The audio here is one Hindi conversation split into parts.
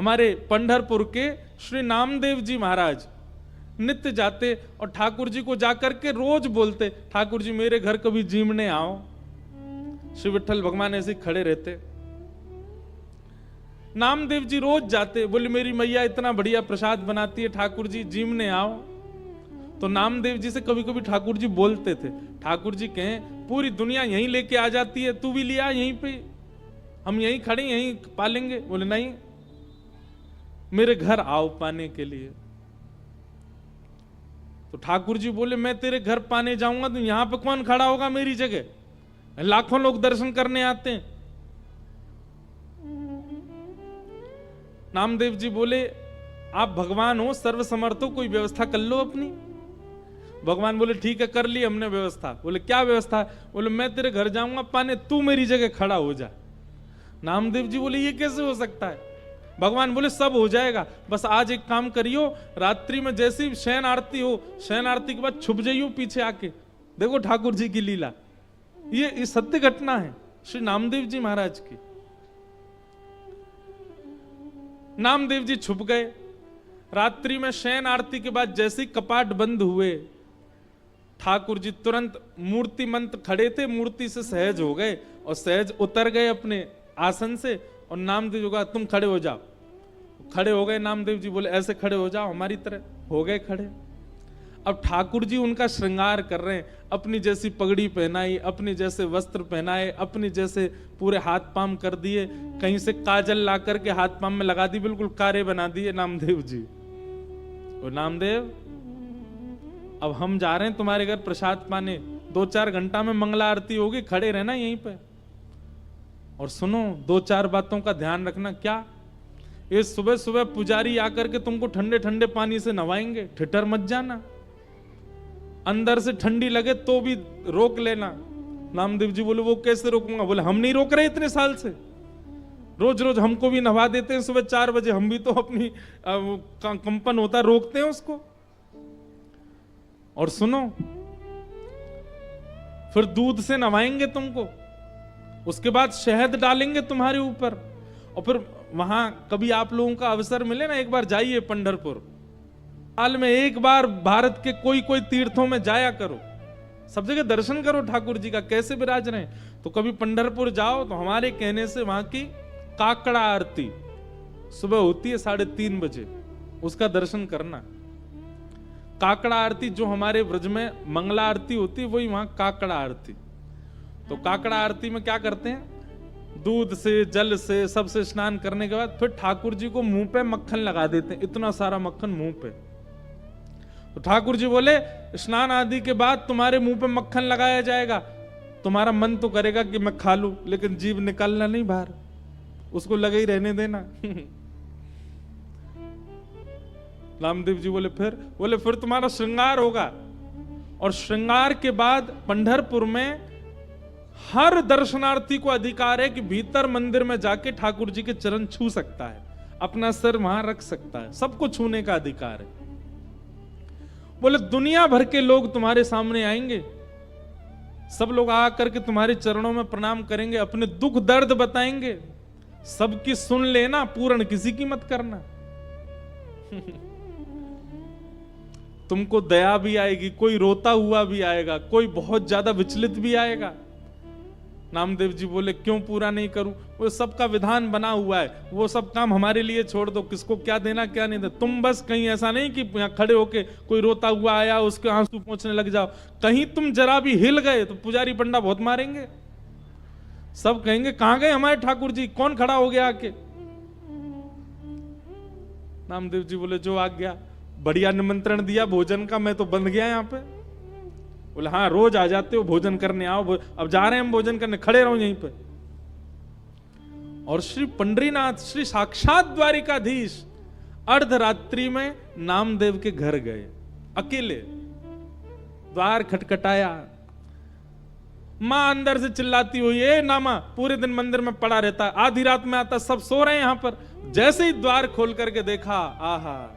हमारे पंढरपुर के श्री नामदेव जी महाराज नित्य जाते और ठाकुर जी को जाकर के रोज बोलते, ठाकुर जी मेरे घर कभी जीमने आओ। श्री विठ्ठल भगवान ऐसे खड़े रहते। नामदेव जी रोज जाते, बोले मेरी मैया इतना बढ़िया प्रसाद बनाती है, ठाकुर जी जीमने आओ। तो नामदेव जी से कभी कभी ठाकुर जी बोलते थे, ठाकुर जी कहें पूरी दुनिया यहीं लेके आ जाती है, तू भी लिया यहीं पे, हम यहीं खड़े यहीं पालेंगे। बोले नहीं, मेरे घर आओ पाने के लिए। तो ठाकुर जी बोले मैं तेरे घर पाने जाऊंगा तो यहां पे कौन खड़ा होगा मेरी जगह, लाखों लोग दर्शन करने आते हैं। नामदेव जी बोले आप भगवान हो, सर्वसमर्थ हो, कोई व्यवस्था कर लो अपनी। भगवान बोले ठीक है कर ली हमने व्यवस्था। बोले क्या व्यवस्था? बोले मैं तेरे घर जाऊंगा पाने, तू मेरी जगह खड़ा हो जा। नामदेव जी बोले ये कैसे हो सकता है? भगवान बोले सब हो जाएगा, बस आज एक काम करियो, रात्रि में जैसी शयन आरती हो, शयन आरती के बाद छुप जाइयो पीछे आके, देखो ठाकुर जी की लीला। ये सत्य घटना है श्री नामदेव जी महाराज की। नामदेव जी छुप गए। रात्रि में शयन आरती के बाद जैसे कपाट बंद हुए, ठाकुर जी तुरंत मूर्ति मंत्र खड़े थे, मूर्ति से सहज हो गए और सहज उतर गए अपने आसन से। और नामदेव जी कहा तुम खड़े हो जाओ। खड़े हो गए। नामदेव जी बोले ऐसे खड़े हो जाओ हमारी तरह। हो गए खड़े। अब ठाकुर जी उनका श्रृंगार कर रहे हैं, अपनी जैसी पगड़ी पहनाई, अपने जैसे वस्त्र पहनाए, अपने जैसे पूरे हाथ पाम कर दिए, कहीं से काजल ला करके हाथ पाम में लगा दी, बिल्कुल कारे बना दिए नामदेव जी। और नामदेव अब हम जा रहे हैं तुम्हारे घर प्रसाद पाने, 2-4 घंटा में मंगला आरती होगी, खड़े रहना यहीं पे। और सुनो 2-4 बातों का ध्यान रखना। क्या? ये सुबह सुबह पुजारी आकर के तुमको ठंडे ठंडे पानी से नवाएंगे, ठिठर मत जाना, अंदर से ठंडी लगे तो भी रोक लेना। नामदेव जी बोले वो कैसे रोकूंगा? बोले हम नहीं रोक रहे इतने साल से, रोज रोज हमको भी नवा देते हैं सुबह 4 बजे, हम भी तो अपनी कंपन होता है रोकते हैं उसको। और सुनो फिर दूध से नवाएंगे तुमको, उसके बाद शहद डालेंगे तुम्हारे ऊपर। और फिर वहां कभी आप लोगों का अवसर मिले ना, एक बार जाइए पंढरपुर, साल में एक बार भारत के कोई कोई तीर्थों में जाया करो, सब जगह दर्शन करो ठाकुर जी का कैसे विराज रहे हैं। तो कभी पंढरपुर जाओ तो हमारे कहने से वहां की काकड़ा आरती सुबह होती है 3:30 बजे, उसका दर्शन करना। काकड़ा आरती जो हमारे ब्रज में मंगला आरती होती है, वही वहां काकड़ा आरती। तो काकड़ा आरती में क्या करते हैं, दूध से जल से सबसे स्नान करने के बाद फिर ठाकुर जी को मुंह पे मक्खन लगा देते हैं, इतना सारा मक्खन मुंह पे। तो ठाकुर जी बोले स्नान आदि के बाद तुम्हारे मुंह पे मक्खन लगाया जाएगा, तुम्हारा मन तो करेगा कि मैं खा लूं, लेकिन जीभ निकालना नहीं बाहर, उसको लगे ही रहने देना। नामदेव जी बोले फिर तुम्हारा श्रृंगार होगा। और श्रृंगार के बाद पंढरपुर में हर दर्शनार्थी को अधिकार है कि भीतर मंदिर में जाके ठाकुर जी के चरण छू सकता है, अपना सिर वहां रख सकता है, सबको छूने का अधिकार है। बोले दुनिया भर के लोग तुम्हारे सामने आएंगे, सब लोग आकर के तुम्हारे चरणों में प्रणाम करेंगे, अपने दुख दर्द बताएंगे, सबकी सुन लेना, पूर्ण किसी की मत करना। तुमको दया भी आएगी, कोई रोता हुआ भी आएगा, कोई बहुत ज्यादा विचलित भी आएगा। नामदेव जी बोले क्यों पूरा नहीं करूं? वो सबका विधान बना हुआ है, वो सब काम हमारे लिए छोड़ दो, किसको क्या देना क्या नहीं देना। तुम बस कहीं ऐसा नहीं कि यहाँ खड़े होके कोई रोता हुआ आया उसके आंसू पोंछने लग जाओ, कहीं तुम जरा भी हिल गए तो पुजारी पंडा बहुत मारेंगे, सब कहेंगे कहां गए हमारे ठाकुर जी, कौन खड़ा हो गया आके। नामदेव जी बोले जो आज्ञा, बढ़िया निमंत्रण दिया भोजन का, मैं तो बंध गया यहाँ पे। बोले हाँ रोज आ जाते हो भोजन करने, आओ, अब जा रहे हैं हम भोजन करने, खड़े रहो यहीं पे। और श्री पंडरीनाथ श्री साक्षात द्वारिकाधीश अर्धरात्रि में नामदेव के घर गए, अकेले, द्वार खटखटाया, मां अंदर से चिल्लाती हुई ए नामा, पूरे दिन मंदिर में पड़ा रहता है, आधी रात में आता, सब सो रहे हैं यहां पर। जैसे ही द्वार खोल करके देखा, आहा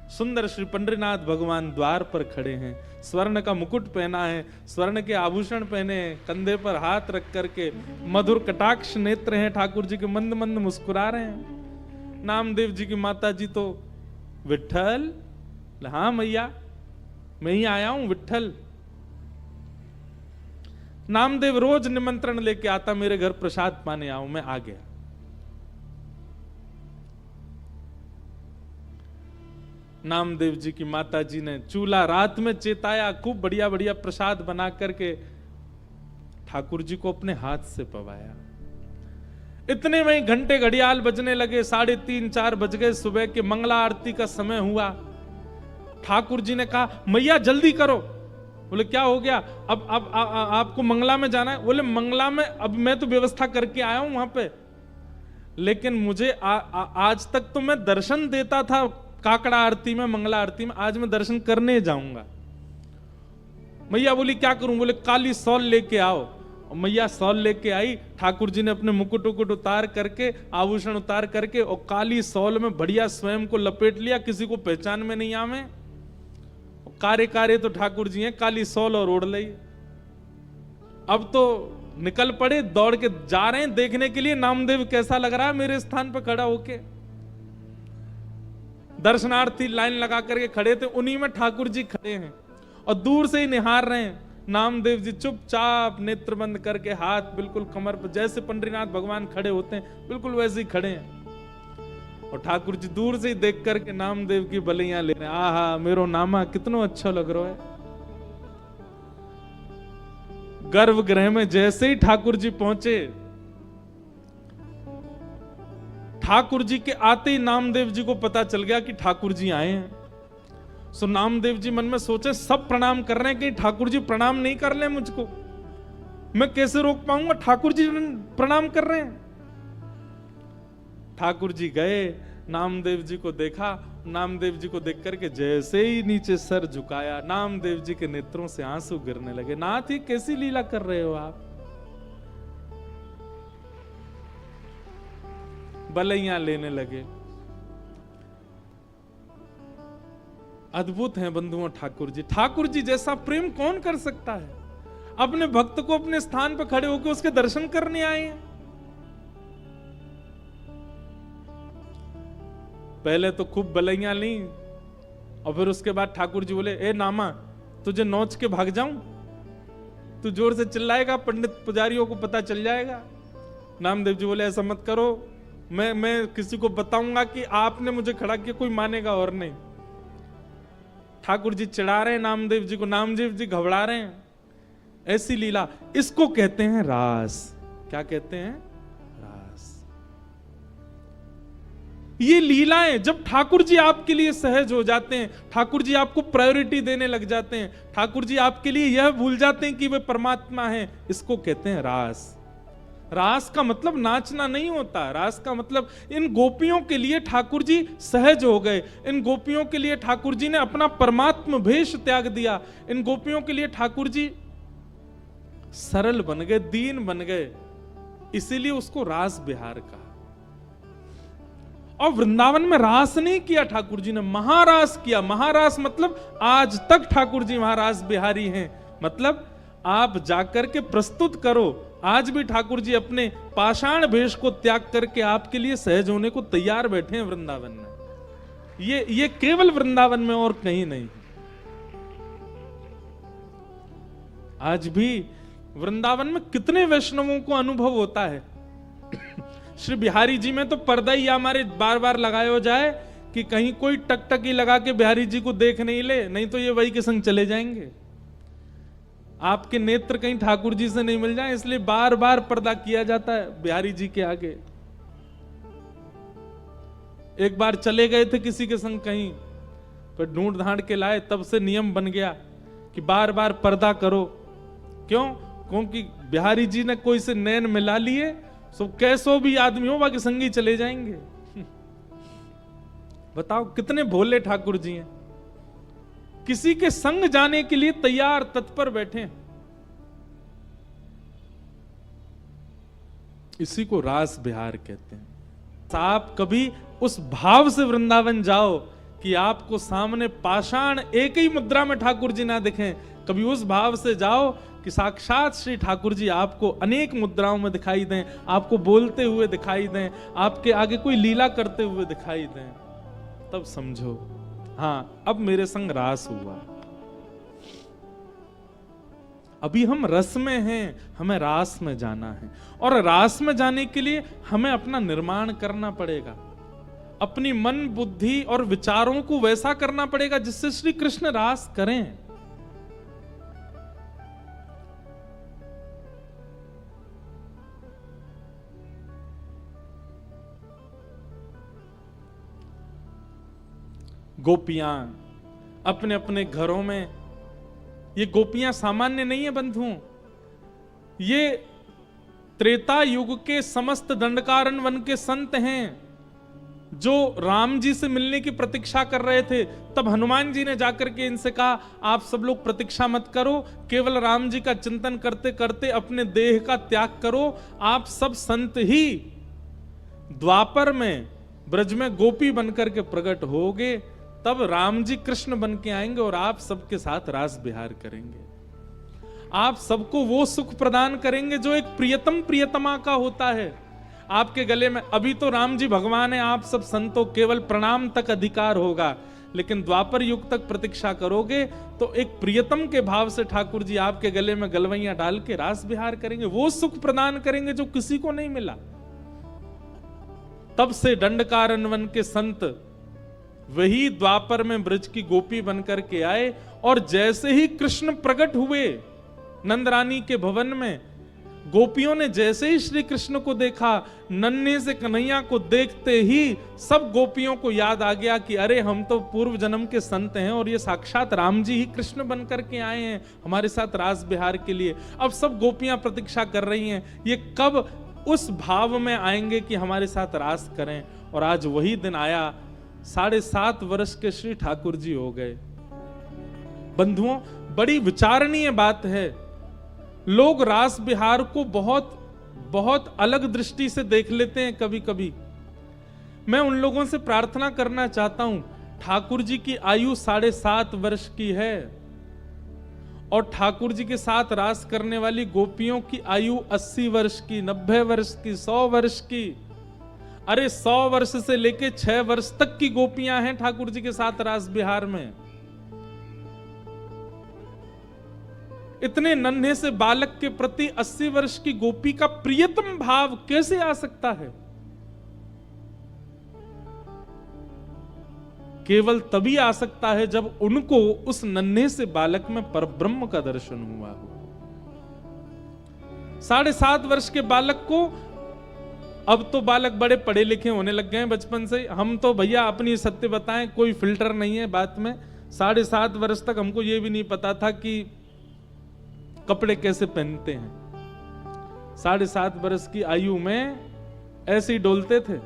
सुंदर श्री पंडरीनाथ भगवान द्वार पर खड़े हैं, स्वर्ण का मुकुट पहना है, स्वर्ण के आभूषण पहने हैं, कंधे पर हाथ रख करके मधुर कटाक्ष नेत्र हैं ठाकुर जी के, मंद मंद मुस्कुरा रहे हैं। नामदेव जी की माता जी तो विट्ठल, हाँ मैया मैं ही आया हूं विट्ठल। नामदेव रोज निमंत्रण लेके आता, मेरे घर प्रसाद पाने आओ, मैं आ गया। नामदेव जी की माता जी ने चूल्हा रात में चेताया, खूब बढ़िया बढ़िया प्रसाद बना करके ठाकुर जी को अपने हाथ से पवाया। इतने में घंटे घड़ियाल बजने लगे, 3:30-4 बज गए, सुबह के मंगला आरती का समय हुआ। ठाकुर जी ने कहा मैया जल्दी करो। बोले क्या हो गया? अब आपको मंगला में जाना है? बोले मंगला में अब मैं तो व्यवस्था करके आया हूं वहां पे, लेकिन मुझे आज तक तो मैं दर्शन देता था काकड़ा आरती में, मंगला आरती में, आज मैं दर्शन करने जाऊंगा। मैया बोली क्या करूं? बोले काली सौल लेके आओ। और मैया सौल लेके आई। ठाकुर जी ने अपने मुकुट उकुट उतार करके, आभूषण उतार करके, और काली सौल में बढ़िया स्वयं को लपेट लिया, किसी को पहचान में नहीं आवे। कारे कारे तो ठाकुर जी हैं, काली सौल और ओढ़ ली। अब तो निकल पड़े, दौड़ के जा रहे हैं देखने के लिए नामदेव कैसा लग रहा है मेरे स्थान पर खड़ा होके। दर्शनार्थी लाइन लगा करके खड़े थे, उन्हीं में ठाकुर जी खड़े हैं और दूर से ही निहार रहे हैं। नामदेव जी चुपचाप नेत्र बंद करके, हाथ बिल्कुल कमर पर, जैसे पंडरीनाथ भगवान खड़े होते हैं बिल्कुल वैसे ही खड़े हैं। और ठाकुर जी दूर से ही देख करके नामदेव की बलियां ले रहे हैं। आहा मेरो नामा कितना अच्छा लग रहा है। गर्भगृह में जैसे ही ठाकुर जी पहुंचे, ठाकुर जी के आते ही नामदेव जी को पता चल गया कि ठाकुर जी आए हैं। सो नामदेव जी मन में सोचे सब प्रणाम कर रहे हैं, कि ठाकुर जी प्रणाम नहीं कर ले मुझको, मैं कैसे रोक पाऊंगा? ठाकुर जी प्रणाम कर रहे हैं। ठाकुर जी गए, नामदेव जी को देखा, नामदेव जी को देख करके जैसे ही नीचे सर झुकाया, नामदेव जी के नेत्रों से आंसू गिरने लगे। नाथ ही कैसी लीला कर रहे हो आप? बलैया लेने लगे। अद्भुत हैं बंधुओं ठाकुर जी। ठाकुर जी जैसा प्रेम कौन कर सकता है? अपने भक्त को अपने स्थान पर खड़े होकर उसके दर्शन करने आए हैं। पहले तो खूब बलैया ली, और फिर उसके बाद ठाकुर जी बोले ए नामा तुझे नोच के भाग जाऊं? तू जोर से चिल्लाएगा पंडित पुजारियों को पता चल जाएगा। नामदेव जी बोले ऐसा मत करो, मैं किसी को बताऊंगा कि आपने मुझे खड़ा किया, कोई मानेगा और नहीं। ठाकुर जी चिढ़ा रहे हैं नामदेव जी को, नामदेव जी घबरा रहे हैं। ऐसी लीला, इसको कहते हैं रास। क्या कहते हैं? रास। ये लीलाएं जब ठाकुर जी आपके लिए सहज हो जाते हैं, ठाकुर जी आपको प्रायोरिटी देने लग जाते हैं, ठाकुर जी आपके लिए यह भूल जाते हैं कि वे परमात्मा हैं, इसको कहते हैं रास। रास का मतलब नाचना नहीं होता। रास का मतलब इन गोपियों के लिए ठाकुर जी सहज हो गए। इन गोपियों के लिए ठाकुर जी ने अपना परमात्म भेष त्याग दिया। इन गोपियों के लिए ठाकुर जी सरल बन गए, दीन बन गए, इसीलिए उसको रास बिहार कहा। और वृंदावन में रास नहीं किया ठाकुर जी ने, महारास किया। महारास मतलब आज तक ठाकुर जी महारास बिहारी हैं। मतलब आप जाकर के प्रस्तुत करो, आज भी ठाकुर जी अपने पाषाण भेष को त्याग करके आपके लिए सहज होने को तैयार बैठे हैं वृंदावन में। ये केवल वृंदावन में और कहीं नहीं। आज भी वृंदावन में कितने वैष्णवों को अनुभव होता है। श्री बिहारी जी में तो पर्दा ही हमारे बार बार लगाया हो जाए कि कहीं कोई टकटकी लगा के बिहारी जी को देख नहीं ले, नहीं तो ये वही के संग चले जाएंगे। आपके नेत्र कहीं ठाकुर जी से नहीं मिल जाए, इसलिए बार बार पर्दा किया जाता है बिहारी जी के आगे। एक बार चले गए थे किसी के संग कहीं, फिर ढूंढ ढांड के लाए, तब से नियम बन गया कि बार बार पर्दा करो। क्यों? क्योंकि बिहारी जी ने कोई से नैन मिला लिए, सो कैसो भी आदमी हो बाकी संगी चले जाएंगे। बताओ कितने भोले ठाकुर जी हैं, किसी के संग जाने के लिए तैयार तत्पर बैठे हैं। इसी को रास बिहार कहते हैं। आप कभी उस भाव से वृंदावन जाओ कि आपको सामने पाषाण एक ही मुद्रा में ठाकुर जी ना दिखें। कभी उस भाव से जाओ कि साक्षात श्री ठाकुर जी आपको अनेक मुद्राओं में दिखाई दें, आपको बोलते हुए दिखाई दें, आपके आगे कोई लीला करते हुए दिखाई दें, तब समझो हाँ अब मेरे संग रास हुआ। अभी हम रस में हैं, हमें रास में जाना है, और रास में जाने के लिए हमें अपना निर्माण करना पड़ेगा, अपनी मन बुद्धि और विचारों को वैसा करना पड़ेगा जिससे श्री कृष्ण रास करें। गोपियां अपने अपने घरों में, ये गोपियां सामान्य नहीं है बंधुओं, ये त्रेता युग के समस्त दंडकारण्य वन के संत हैं जो राम जी से मिलने की प्रतीक्षा कर रहे थे। तब हनुमान जी ने जाकर के इनसे कहा आप सब लोग प्रतीक्षा मत करो, केवल राम जी का चिंतन करते करते अपने देह का त्याग करो, आप सब संत ही द्वापर में ब्रज में गोपी बनकर के प्रकट होगे, तब राम जी कृष्ण बन के आएंगे और आप सबके साथ रास विहार करेंगे, आप सबको वो सुख प्रदान करेंगे जो एक प्रियतम प्रियतमा का होता है आपके गले में। अभी तो राम जी भगवान है, आप सब संतों केवल प्रणाम तक अधिकार होगा, लेकिन द्वापर युग तक प्रतीक्षा करोगे तो एक प्रियतम के भाव से ठाकुर जी आपके गले में गलवैया डाल के रास विहार करेंगे, वो सुख प्रदान करेंगे जो किसी को नहीं मिला। तब से दंडकारण्य वन के संत वही द्वापर में ब्रज की गोपी बनकर के आए, और जैसे ही कृष्ण प्रकट हुए नंद रानी के भवन में, गोपियों ने जैसे ही श्री कृष्ण को देखा, नन्हे से कन्हैया को देखते ही सब गोपियों को याद आ गया कि अरे हम तो पूर्व जन्म के संत हैं और ये साक्षात राम जी ही कृष्ण बनकर के आए हैं हमारे साथ रास विहार के लिए। अब सब गोपियां प्रतीक्षा कर रही हैं ये कब उस भाव में आएंगे कि हमारे साथ रास करें, और आज वही दिन आया। 7.5 वर्ष के श्री ठाकुर जी हो गए। बंधुओं, बड़ी विचारणीय बात है, लोग रास विहार को बहुत बहुत अलग दृष्टि से देख लेते हैं कभी कभी। मैं उन लोगों से प्रार्थना करना चाहता हूं, ठाकुर जी की आयु 7.5 वर्ष की है और ठाकुर जी के साथ रास करने वाली गोपियों की आयु 80 वर्ष की, 90 वर्ष की, 100 वर्ष की। अरे 100 वर्ष से लेके 6 वर्ष तक की गोपियां हैं ठाकुर जी के साथ रास विहार में। इतने नन्हे से बालक के प्रति 80 वर्ष की गोपी का प्रियतम भाव कैसे आ सकता है? केवल तभी आ सकता है जब उनको उस नन्हे से बालक में परब्रह्म का दर्शन हुआ हो। 7.5 वर्ष के बालक को, अब तो बालक बड़े पढ़े लिखे होने लग गए हैं बचपन से, हम तो भैया अपनी सत्य बताएं कोई फिल्टर नहीं है बात में। 7.5 वर्ष तक हमको ये भी नहीं पता था कि कपड़े कैसे पहनते हैं। 7.5 वर्ष की आयु में ऐसे ही डोलते थे।